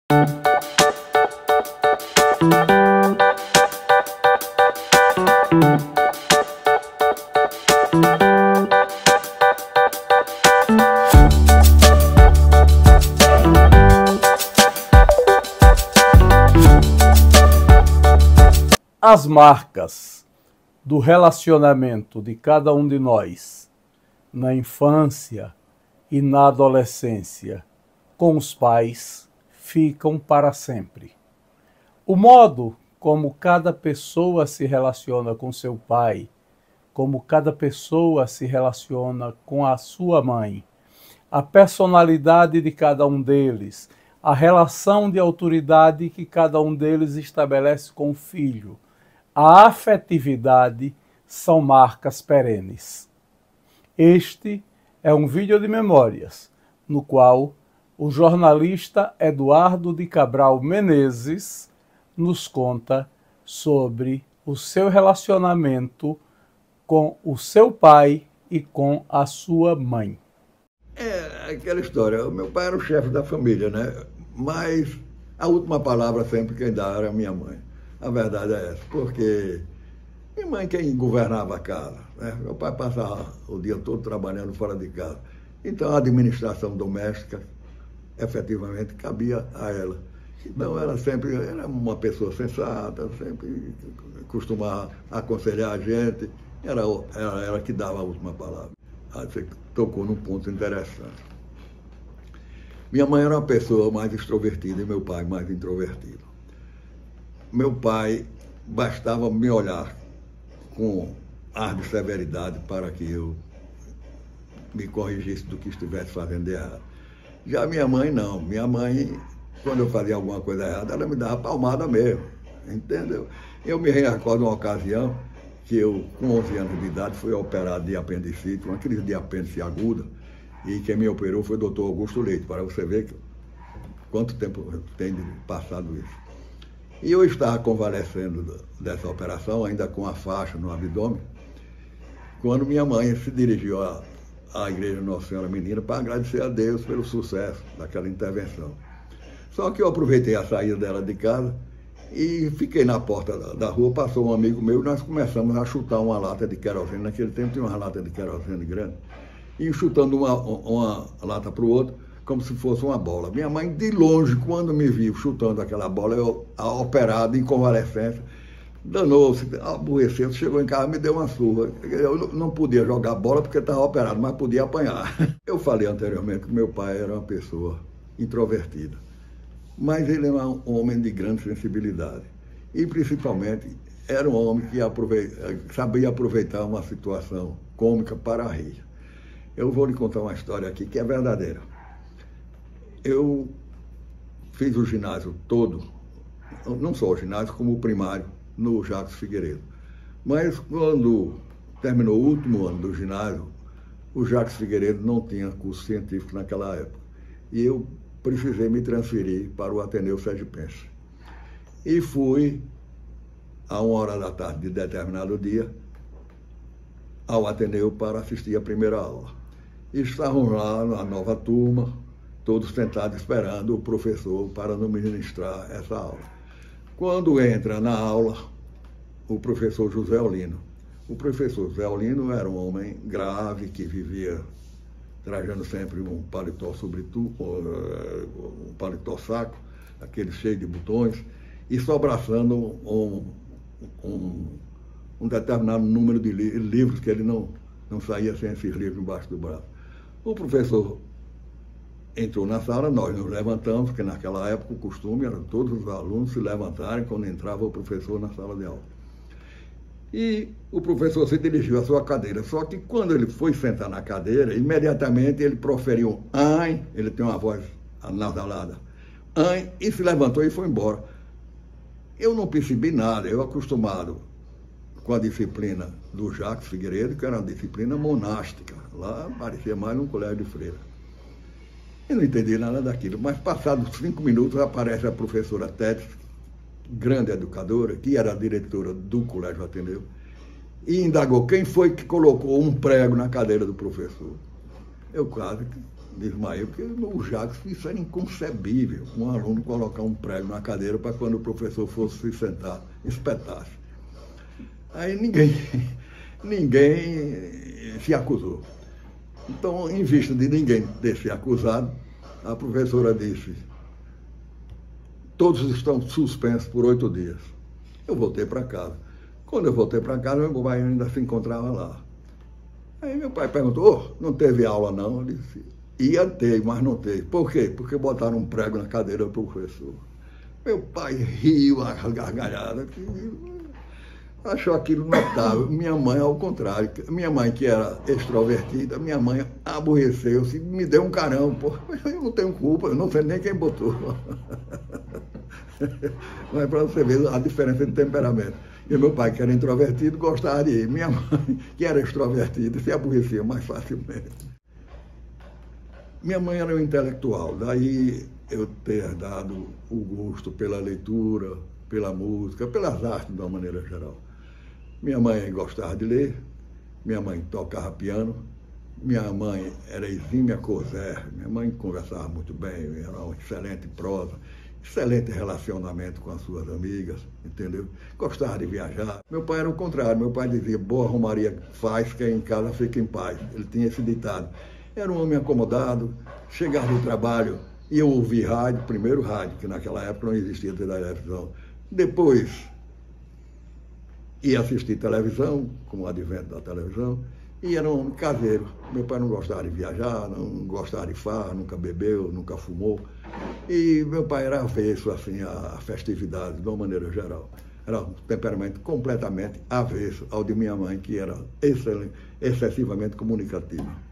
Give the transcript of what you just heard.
As marcas do relacionamento de cada um de nós na infância e na adolescência com os pais ficam para sempre. O modo como cada pessoa se relaciona com seu pai, como cada pessoa se relaciona com a sua mãe, a personalidade de cada um deles, a relação de autoridade que cada um deles estabelece com o filho, a afetividade são marcas perenes. Este é um vídeo de memórias, no qual o jornalista Eduardo de Cabral Menezes nos conta sobre o seu relacionamento com o seu pai e com a sua mãe. É aquela história, o meu pai era o chefe da família, né? Mas a última palavra sempre quem dá era a minha mãe. A verdade é essa, porque minha mãe quem governava a casa, né? Meu pai passava o dia todo trabalhando fora de casa. Então a administração doméstica efetivamente cabia a ela. Então ela sempre era uma pessoa sensata, sempre costumava aconselhar a gente, era ela que dava a última palavra. Aí você tocou num ponto interessante. Minha mãe era uma pessoa mais extrovertida e meu pai mais introvertido. Meu pai bastava me olhar com ar de severidade para que eu me corrigisse do que estivesse fazendo de errado. Já minha mãe não. Minha mãe, quando eu fazia alguma coisa errada, ela me dava palmada mesmo, entendeu? Eu me recordo de uma ocasião que eu, com 11 anos de idade, fui operado de apendicite, uma crise de apêndice aguda, e quem me operou foi o doutor Augusto Leite, para você ver quanto tempo tem passado isso. E eu estava convalescendo dessa operação, ainda com a faixa no abdômen, quando minha mãe se dirigiu à igreja Nossa Senhora Menina para agradecer a Deus pelo sucesso daquela intervenção. Só que eu aproveitei a saída dela de casa e fiquei na porta da rua, passou um amigo meu e nós começamos a chutar uma lata de querosene. Naquele tempo tinha uma lata de querosene grande. E chutando uma lata para o outro, como se fosse uma bola. Minha mãe, de longe, quando me viu chutando aquela bola, eu, operado em convalescência, danou-se, aborreceu, chegou em casa e me deu uma surra. Eu não podia jogar bola porque estava operado, mas podia apanhar. Eu falei anteriormente que meu pai era uma pessoa introvertida, mas ele era um homem de grande sensibilidade. E, principalmente, era um homem que sabia aproveitar uma situação cômica para rir. Eu vou lhe contar uma história aqui que é verdadeira. Eu fiz o ginásio todo, não só o ginásio, como o primário, no Jacques Figueiredo. Mas quando terminou o último ano do ginásio, o Jacques Figueiredo não tinha curso científico naquela época. E eu precisei me transferir para o Ateneu Sergipense. E fui, a 1h da tarde de determinado dia, ao Ateneu para assistir a primeira aula. E estavam lá na nova turma, todos sentados esperando o professor para nos ministrar essa aula. Quando entra na aula, o professor José Olino. O professor José Olino era um homem grave, que vivia trajando sempre um paletó um paletó saco, aquele cheio de botões, e só abraçando um determinado número de livros, que ele não saía sem esses livros embaixo do braço. O professor entrou na sala, nós nos levantamos, porque naquela época o costume era todos os alunos se levantarem quando entrava o professor na sala de aula. E o professor se dirigiu à sua cadeira, só que quando ele foi sentar na cadeira, imediatamente ele proferiu "ai", ele tem uma voz anasalada, "ai", e se levantou e foi embora. Eu não percebi nada, eu acostumado com a disciplina do Jacques Figueiredo, que era uma disciplina monástica, lá parecia mais um colégio de freira. Eu não entendi nada daquilo, mas passados 5 minutos aparece a professora Tétis, grande educadora, que era a diretora do Colégio Ateneu, e indagou quem foi que colocou um prego na cadeira do professor. Eu quase de Ismael, porque no Jacques isso era inconcebível, um aluno colocar um prego na cadeira para quando o professor fosse se sentar, espetasse. Aí ninguém se acusou. Então, em vista de ninguém ter se acusado, a professora disse: todos estão suspensos por 8 dias. Eu voltei para casa. Quando eu voltei para casa, meu pai ainda se encontrava lá. Aí meu pai perguntou: não teve aula não? Eu disse: ia ter, mas não teve. Por quê? Porque botaram um prego na cadeira do professor. Meu pai riu, a gargalhada, achou aquilo notável. Minha mãe, ao contrário, minha mãe, que era extrovertida, minha mãe aborreceu-se, me deu um carão. Pô, eu não tenho culpa, eu não sei nem quem botou. Mas para você ver a diferença de temperamento. E meu pai, que era introvertido, gostava de ir. Minha mãe, que era extrovertida, se aborrecia mais facilmente. Minha mãe era um intelectual, daí eu ter dado o gosto pela leitura, pela música, pelas artes de uma maneira geral. Minha mãe gostava de ler, minha mãe tocava piano, minha mãe era exímia corsaire, minha mãe conversava muito bem, era uma excelente prosa, excelente relacionamento com as suas amigas, entendeu? Gostava de viajar. Meu pai era o contrário, meu pai dizia: boa romaria faz, quem em casa fica em paz. Ele tinha esse ditado. Era um homem acomodado, chegava do trabalho, ia ouvir rádio, primeiro rádio, que naquela época não existia televisão. Depois ia assistir televisão, com o advento da televisão, e era um homem caseiro. Meu pai não gostava de viajar, não gostava de farra, nunca bebeu, nunca fumou. E meu pai era avesso assim, à festividade, de uma maneira geral. Era um temperamento completamente avesso ao de minha mãe, que era excessivamente comunicativa.